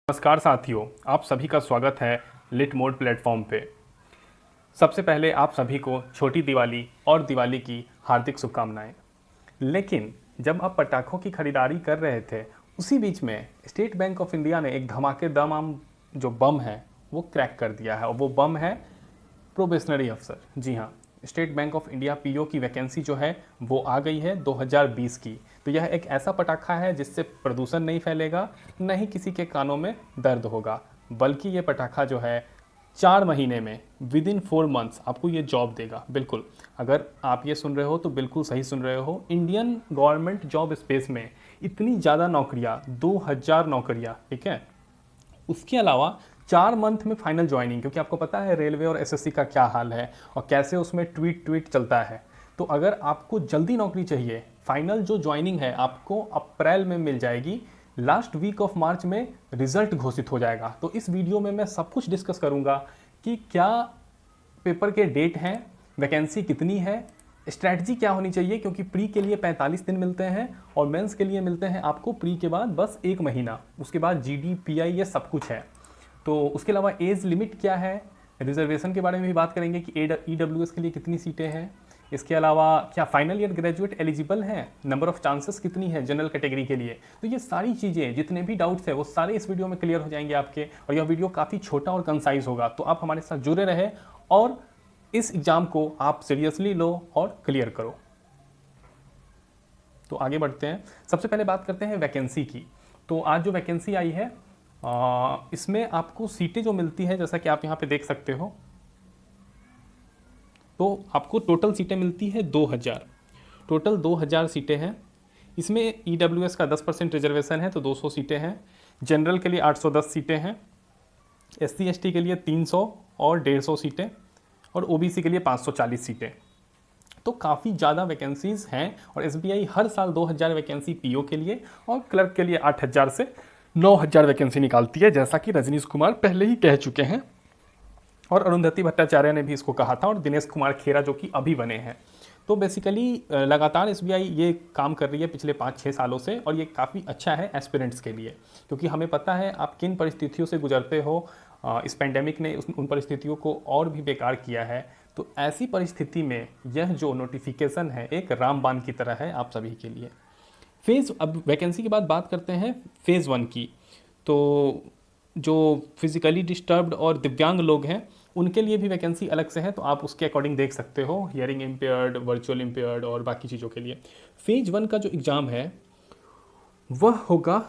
नमस्कार साथियों, आप सभी का स्वागत है लिट मोड प्लेटफॉर्म पे। सबसे पहले आप सभी को छोटी दिवाली और दिवाली की हार्दिक शुभकामनाएं। लेकिन जब आप पटाखों की खरीदारी कर रहे थे, उसी बीच में स्टेट बैंक ऑफ इंडिया ने एक धमाकेदार जो बम है वो क्रैक कर दिया है, और वो बम है प्रोबेशनरी अफसर। जी हाँ, state bank of India PO की वैकेंसी जो है वो आ गई है 2020 की। तो यह एक ऐसा पटाखा है जिससे प्रदूषण नहीं फैलेगा, न ही किसी के कानों में दर्द होगा, बल्कि ये पटाखा जो है 4 महीने में विद इन 4 मंथ्स आपको ये जॉब देगा। बिल्कुल, अगर आप ये सुन रहे हो तो बिल्कुल सही सुन रहे हो। इंडियन गवर्नमेंट जॉब स्पेस में इतनी ज़्यादा नौकरियाँ, 2000 नौकरियाँ, ठीक है। उसके अलावा 4 मंथ में फाइनल ज्वाइनिंग, क्योंकि आपको पता है रेलवे और एसएससी का क्या हाल है और कैसे उसमें ट्वीट चलता है। तो अगर आपको जल्दी नौकरी चाहिए, फाइनल जो ज्वाइनिंग है आपको अप्रैल में मिल जाएगी। लास्ट वीक ऑफ मार्च में रिजल्ट घोषित हो जाएगा। तो इस वीडियो में मैं सब कुछ डिस्कस करूंगा कि क्या पेपर के डेट हैं, वैकेंसी कितनी है, स्ट्रैटेजी क्या होनी चाहिए, क्योंकि प्री के लिए 45 दिन मिलते हैं और मेंस के लिए मिलते हैं आपको प्री के बाद बस 1 महीना। उसके बाद जीडी पीआई ये सब कुछ है। तो उसके अलावा एज लिमिट क्या है, रिजर्वेशन के बारे में भी बात करेंगे कि ईडब्ल्यूएस के लिए कितनी सीटें हैं। इसके अलावा क्या फाइनल ईयर ग्रेजुएट एलिजिबल हैं, नंबर ऑफ चांसेस कितनी है जनरल कैटेगरी के लिए। तो ये सारी चीज़ें, जितने भी डाउट्स हैं वो सारे इस वीडियो में क्लियर हो जाएंगे आपके। और यह वीडियो काफ़ी छोटा और कंसाइज होगा, तो आप हमारे साथ जुड़े रहे और इस एग्ज़ाम को आप सीरियसली लो और क्लियर करो। तो आगे बढ़ते हैं। सबसे पहले बात करते हैं वैकेंसी की। तो आज जो वैकेंसी आई है इसमें आपको सीटें जो मिलती है, जैसा कि आप यहाँ पे देख सकते हो, तो आपको टोटल सीटें मिलती है 2000। टोटल 2000 सीटें हैं। इसमें ईडब्ल्यूएस का 10% रिजर्वेशन है, तो 200 सीटें हैं। जनरल के लिए 810 सीटें हैं। एससी एसटी के लिए 300 और 150 सीटें, और ओबीसी के लिए 540 सीटें। तो काफ़ी ज़्यादा वैकेंसीज हैं। और एसबीआई हर साल 2000 वैकेंसी पीओ के लिए और क्लर्क के लिए 8000 से 9000 वैकेंसी निकालती है, जैसा कि रजनीश कुमार पहले ही कह चुके हैं। और अरुंधति भट्टाचार्य ने भी इसको कहा था, और दिनेश कुमार खेरा जो कि अभी बने हैं। तो बेसिकली लगातार एसबीआई ये काम कर रही है पिछले 5-6 सालों से, और ये काफ़ी अच्छा है एस्पिरेंट्स के लिए, क्योंकि हमें पता है आप किन परिस्थितियों से गुजरते हो। इस पेंडेमिक ने उन परिस्थितियों को और भी बेकार किया है। तो ऐसी परिस्थिति में यह जो नोटिफिकेशन है एक रामबाण की तरह है आप सभी के लिए। अब वैकेंसी के बाद बात करते हैं फेज़ 1 की। तो जो फिजिकली डिस्टर्ब्ड और दिव्यांग लोग हैं उनके लिए भी वैकेंसी अलग से है, तो आप उसके अकॉर्डिंग देख सकते हो, हियरिंग इम्पेयर्ड, वर्चुअल इम्पेयर्ड और बाकी चीज़ों के लिए। फेज 1 का जो एग्ज़ाम है वह होगा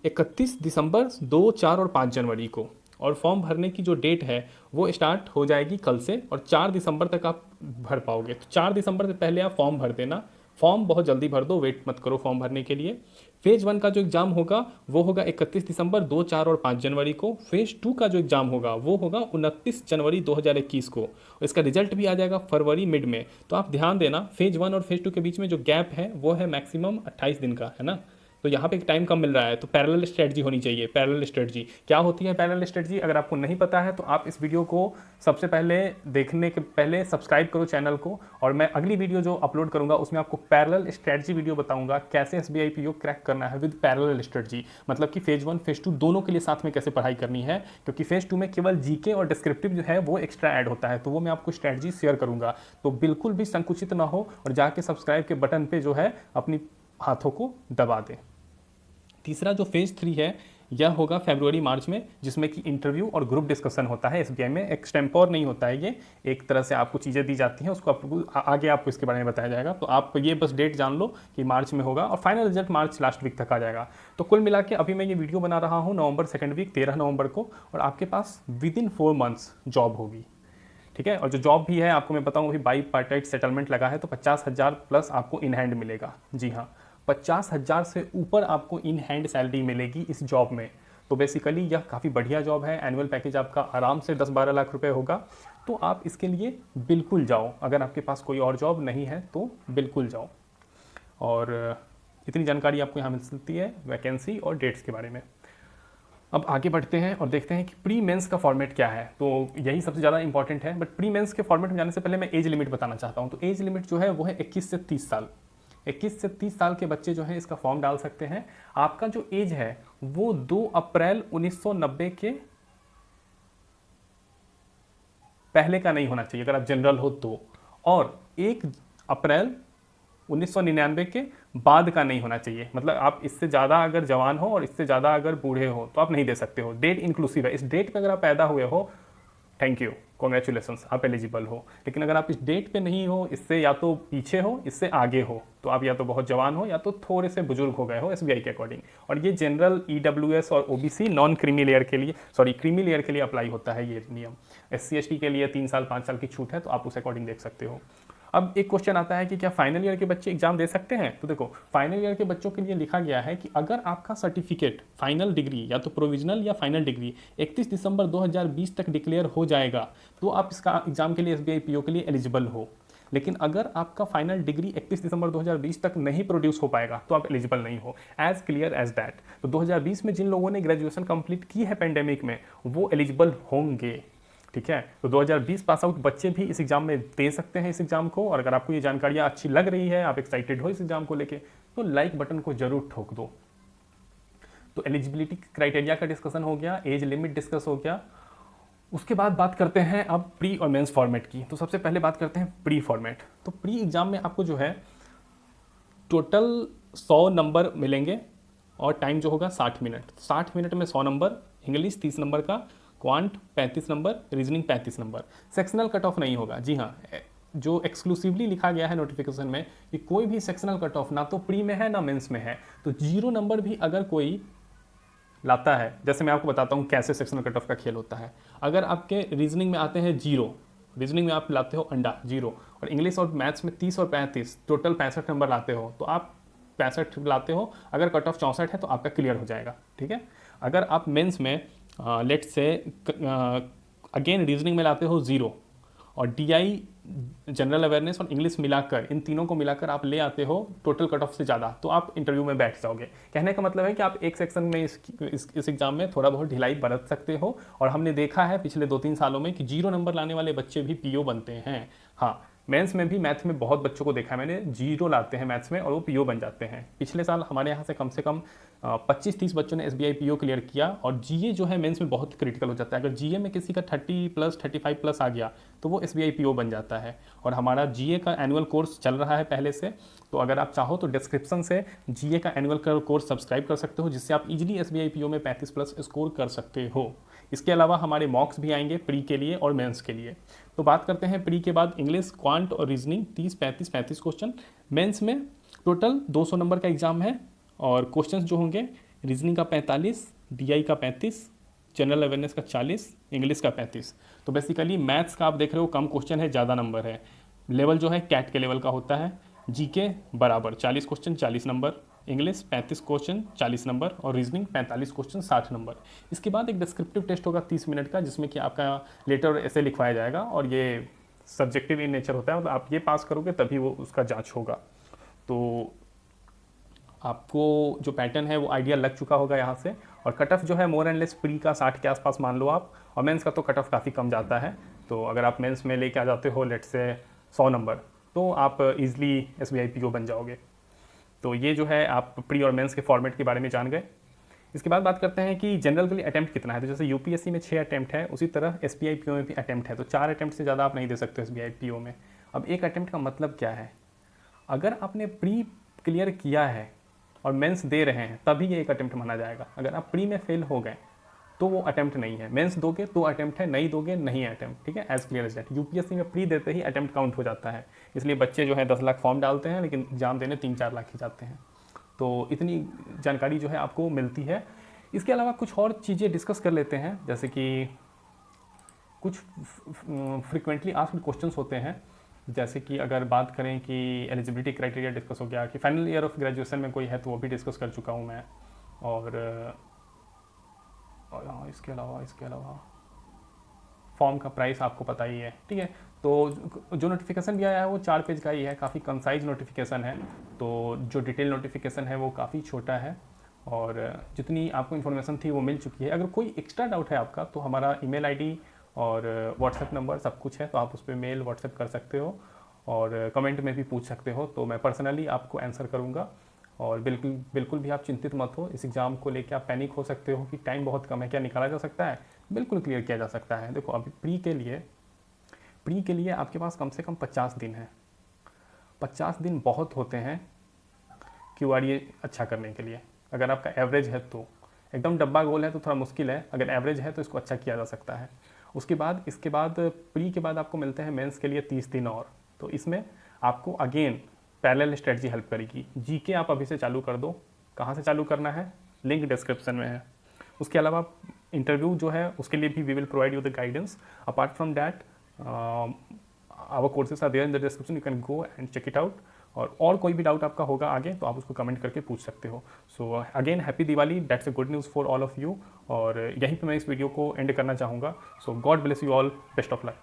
31 दिसंबर, 2, 4 और 5 जनवरी को। और फॉर्म भरने की जो डेट है वो स्टार्ट हो जाएगी कल से, और 4 दिसंबर तक आप भर पाओगे। तो 4 दिसंबर से पहले आप फॉर्म भर देना। फॉर्म बहुत जल्दी भर दो, वेट मत करो फॉर्म भरने के लिए। फेज 1 का जो एग्ज़ाम होगा वो होगा 31 दिसंबर, 2, 4 और 5 जनवरी को। फेज 2 का जो एग्ज़ाम होगा वो होगा 29 जनवरी 2021 को। इसका रिजल्ट भी आ जाएगा फरवरी मिड में। तो आप ध्यान देना, फेज 1 और फेज 2 के बीच में जो गैप है वो है मैक्सिमम 28 दिन का, है ना। तो यहाँ पे एक टाइम कम मिल रहा है, तो पैरेलल स्ट्रेटजी होनी चाहिए। पैरेलल स्ट्रेटजी क्या होती है? पैरेलल स्ट्रेटजी अगर आपको नहीं पता है तो आप इस वीडियो को सबसे पहले देखने के पहले सब्सक्राइब करो चैनल को, और मैं अगली वीडियो जो अपलोड करूंगा उसमें आपको पैरेलल स्ट्रेटजी वीडियो बताऊंगा, कैसे एसबीआई पीओ क्रैक करना है विद पैरेलल स्ट्रेटजी। मतलब कि फेज 1 फेज 2 दोनों के लिए साथ में कैसे पढ़ाई करनी है, क्योंकि फेज 2 में केवल जीके और डिस्क्रिप्टिव जो है वो एक्स्ट्रा ऐड होता है, तो वो मैं आपको स्ट्रेटजी शेयर करूंगा। तो बिल्कुल भी संकुचित ना हो और जाके सब्सक्राइब के बटन पर जो है अपनी हाथों को दबा दें। तीसरा जो फेज 3 है यह होगा फरवरी मार्च में, जिसमें कि इंटरव्यू और ग्रुप डिस्कशन होता है। एसबीआई में एक्सटेम्पोर नहीं होता है, ये एक तरह से आपको चीज़ें दी जाती हैं, उसको आगे आपको इसके बारे में बताया जाएगा। तो आप ये बस डेट जान लो कि मार्च में होगा, और फाइनल रिजल्ट मार्च लास्ट वीक तक आ जाएगा। तो कुल मिला के अभी मैं ये वीडियो बना रहा हूँ नवंबर सेकेंड वीक, 13 नवंबर को, और आपके पास विद इन 4 मंथ्स जॉब होगी, ठीक है। और जो जॉब भी है आपको मैं बताऊँ, अभी बाई पार्टाइट सेटलमेंट लगा है, तो 50,000 प्लस आपको इन हैंड मिलेगा। जी हाँ, 50,000 से ऊपर आपको इन हैंड सैलरी मिलेगी इस जॉब में। तो बेसिकली यह काफ़ी बढ़िया जॉब है। एनुअल पैकेज आपका आराम से 10-12 लाख रुपए होगा। तो आप इसके लिए बिल्कुल जाओ, अगर आपके पास कोई और जॉब नहीं है तो बिल्कुल जाओ। और इतनी जानकारी आपको यहाँ मिल सकती है वैकेंसी और डेट्स के बारे में। अब आगे बढ़ते हैं और देखते हैं कि प्री मेंस का फॉर्मेट क्या है। तो यही सबसे ज़्यादा इंपॉर्टेंट है। बट प्री मेंस के फॉर्मेट में जाने से पहले मैं एज लिमिट बताना चाहता हूँ। तो एज लिमिट जो है वो है 21 से 30 साल। 21 से 30 साल के बच्चे जो हैं इसका फॉर्म डाल सकते हैं। आपका जो एज है वो 2 अप्रैल 1990 के पहले का नहीं होना चाहिए अगर आप जनरल हो तो, और 1 अप्रैल 1999 के बाद का नहीं होना चाहिए। मतलब आप इससे ज़्यादा अगर जवान हो और इससे ज़्यादा अगर बूढ़े हो तो आप नहीं दे सकते हो। डेट इंक्लूसिव है, इस डेट पे अगर आप पैदा हुए हो, थैंक यू, कॉन्ग्रेचुलेसन्स, आप एलिजिबल हो। लेकिन अगर आप इस डेट पे नहीं हो, इससे या तो पीछे हो, इससे आगे हो, तो आप या तो बहुत जवान हो या तो थोड़े से बुजुर्ग हो गए हो एसबीआई के अकॉर्डिंग। और ये जनरल, ईडब्ल्यूएस और ओबीसी नॉन क्रीमी लेयर के लिए, सॉरी क्रीमी लेयर के लिए अप्लाई होता है ये नियम। एससी एसटी के लिए 3 साल 5 साल की छूट है, तो आप उस अकॉर्डिंग देख सकते हो। अब एक क्वेश्चन आता है कि क्या फाइनल ईयर के बच्चे एग्जाम दे सकते हैं? तो देखो, फाइनल ईयर के बच्चों के लिए लिखा गया है कि अगर आपका सर्टिफिकेट फाइनल डिग्री या तो प्रोविजनल या फाइनल डिग्री 31 दिसंबर 2020 तक डिक्लेयर हो जाएगा तो आप इसका एग्जाम के लिए एसबीआई पीओ के लिए एलिजिबल हो। लेकिन अगर आपका फाइनल डिग्री 31 दिसंबर 2020 तक नहीं प्रोड्यूस हो पाएगा तो आप एलिजिबल नहीं हो। As clear as that. तो 2020 में जिन लोगों ने ग्रेजुएशन कंप्लीट की है पेंडेमिक में, वो एलिजिबल होंगे। ठीक है, तो 2020 पास आउट बच्चे भी इस एग्जाम में दे सकते हैं इस एग्जाम को। और अगर आपको ये जानकारियाँ अच्छी लग रही है, आप एक्साइटेड हो इस एग्जाम को लेके, तो लाइक बटन को जरूर ठोक दो। तो एलिजिबिलिटी क्राइटेरिया का डिस्कशन हो गया, एज लिमिट डिस्कस हो गया। उसके बाद बात करते हैं अब प्री और मेंस फॉर्मेट की। तो सबसे पहले बात करते हैं प्री फॉर्मेट। तो प्री एग्जाम में आपको जो है टोटल 100 नंबर मिलेंगे और टाइम जो होगा 60 मिनट। 60 मिनट में 100 नंबर, इंग्लिश 30 नंबर का, quant 35 number, reasoning 35 number. Sectional cut off नहीं होगा। जी हाँ, जो एक्सक्लूसिवली लिखा गया है नोटिफिकेशन में कि कोई भी सेक्शनल कट ऑफ ना तो प्री में है ना मेंस में है। तो 0 नंबर भी अगर कोई लाता है, जैसे मैं आपको बताता हूँ कैसे सेक्शनल कट ऑफ का खेल होता है। अगर आपके रीजनिंग में आते हैं 0, रीजनिंग में आप लाते हो अंडा 0, और इंग्लिश और मैथ्स में 30 और 35, टोटल 65 नंबर लाते हो, तो आप 65 लाते हो। अगर कट ऑफ 64 है तो आपका क्लियर हो जाएगा। ठीक है। अगर आप मेंस में लेट से अगेन रीजनिंग में लाते हो 0 और डीआई, जनरल अवेयरनेस और इंग्लिश मिलाकर, इन तीनों को मिलाकर आप ले आते हो टोटल कट ऑफ से ज़्यादा, तो आप इंटरव्यू में बैठ जाओगे। कहने का मतलब है कि आप एक सेक्शन में इस एग्जाम में थोड़ा बहुत ढिलाई बरत सकते हो। और हमने देखा है पिछले 2-3 सालों में कि 0 नंबर लाने वाले बच्चे भी पीओ बनते हैं। हाँ, मेंस में भी मैथ में बहुत बच्चों को देखा है मैंने, 0 लाते हैं मैथ्स में और वो पीओ बन जाते हैं। पिछले साल हमारे यहाँ से कम 25-30 बच्चों ने एसबीआई पीओ क्लियर किया। और जीए जो है मेंस में बहुत क्रिटिकल हो जाता है। अगर जीए में किसी का 30+, 35+ आ गया तो वो एसबीआई पीओ बन जाता है। और हमारा जीए का एनुअल कोर्स चल रहा है पहले से, तो अगर आप चाहो तो डिस्क्रिप्शन से जीए का एनुअल कोर्स सब्सक्राइब कर सकते हो, जिससे आप इजीली एसबीआई पीओ में 35+ स्कोर कर सकते हो। इसके अलावा हमारे मॉक्स भी आएंगे प्री के लिए और मेंस के लिए। तो बात करते हैं प्री के बाद इंग्लिश, क्वांट और रीजनिंग 30-35 क्वेश्चन। मेंस में टोटल 200 नंबर का एग्जाम है और क्वेश्चंस जो होंगे रीजनिंग का 45, डीआई का 35, जनरल अवेयरनेस का 40, इंग्लिश का 35। तो बेसिकली मैथ्स का आप देख रहे हो कम क्वेश्चन है, ज़्यादा नंबर है। लेवल जो है कैट के लेवल का होता है। जीके बराबर 40 question 40 number, English 35 question 40 number और रीजनिंग 45 क्वेश्चन 60 नंबर। इसके बाद एक डिस्क्रिप्टिव टेस्ट होगा 30 मिनट का, जिसमें कि आपका लेटर और ऐसे लिखवाया जाएगा और ये सब्जेक्टिव इन नेचर होता है। मतलब आप ये पास करोगे तभी वो उसका जांच होगा। तो आपको जो पैटर्न है वो आइडिया लग चुका होगा यहाँ से। और कट ऑफ जो है मोर एंड लेस प्री का 60 के आसपास मान लो आप, और मेंस का तो कट ऑफ काफ़ी कम जाता है। तो अगर आप मेंस में लेके आ जाते हो लेट से 100 नंबर, तो आप इजीली एसबीआई पीओ बन जाओगे। तो ये जो है आप प्री और मेंस के फॉर्मेट के बारे में जान गए। इसके बाद बात करते हैं कि जनरल के लिए अटैम्प्ट कितना है। तो जैसे यूपीएससी में 6 अटैम्प्ट है, उसी तरह एसबीआई पीओ में भी अटैम्प्ट है। तो 4 अटैम्प्ट से ज़्यादा आप नहीं दे सकते एसबीआई पीओ में। अब एक अटैम्प्ट का मतलब क्या है? अगर आपने प्री क्लियर किया है और मेंस दे रहे हैं तभी ये एक अटैम्प्ट माना जाएगा। अगर आप प्री में फेल हो गए तो वो अटैम्प्ट नहीं है। मेंस दोगे तो अटैम्प्ट है, नहीं दोगे नहीं है अटैम्प्ट। ठीक है, as clear as that. UPSC में प्री देते ही अटैम्प्ट काउंट हो जाता है। इसलिए बच्चे जो है 10 लाख फॉर्म डालते हैं लेकिन एग्जाम देने 3-4 लाख ही जाते हैं। तो इतनी जानकारी जो है आपको मिलती है। इसके अलावा कुछ और चीज़ें डिस्कस कर लेते हैं, जैसे कि कुछ फ्रिक्वेंटली आस्क्ड क्वेश्चंस होते हैं। जैसे कि अगर बात करें कि एलिजिबिलिटी क्राइटेरिया डिस्कस हो गया, कि फाइनल ईयर ऑफ ग्रेजुएशन में कोई है तो वो भी डिस्कस कर चुका हूँ मैं। और हाँ, इसके अलावा फॉर्म का प्राइस आपको पता ही है। ठीक है, तो जो नोटिफिकेशन भी आया है वो 4 पेज का ही है, काफ़ी कंसाइज नोटिफिकेशन है। तो जो डिटेल नोटिफिकेशन है वो काफ़ी छोटा है और जितनी आपको इन्फॉर्मेशन थी वो मिल चुकी है। अगर कोई एक्स्ट्रा डाउट है आपका तो हमारा ईमेल आईडी और व्हाट्सएप नंबर सब कुछ है, तो आप उस पर मेल व्हाट्सएप कर सकते हो। और कमेंट में भी पूछ सकते हो, तो मैं पर्सनली आपको आंसर करूँगा। और बिल्कुल बिल्कुल भी आप चिंतित मत हो, इस एग्ज़ाम को लेकर आप पैनिक हो सकते हो कि टाइम बहुत कम है, क्या निकाला जा सकता है? बिल्कुल क्लियर किया जा सकता है। देखो अभी प्री के लिए आपके पास कम से कम 50 दिन है। 50 दिन बहुत होते हैं QRA अच्छा करने के लिए। अगर आपका एवरेज है तो, एकदम डब्बा गोल है तो थोड़ा मुश्किल है, अगर एवरेज है तो इसको अच्छा किया जा सकता है। इसके बाद प्री के बाद आपको मिलते हैं मेंस के लिए 30 दिन और, तो इसमें आपको अगेन पैरेलल स्ट्रेटजी हेल्प करेगी। जीके आप अभी से चालू कर दो। कहाँ से चालू करना है, लिंक डिस्क्रिप्शन में है। उसके अलावा इंटरव्यू जो है उसके लिए भी we will provide you the guidance. Apart from that our courses are there in the description, you can go and check it out. और कोई भी डाउट आपका होगा आगे तो आप उसको कमेंट करके पूछ सकते हो। So again happy Diwali, that's a good news for all of you. और यहीं पे मैं इस वीडियो को एंड करना चाहूँगा। So god bless you all, best of luck.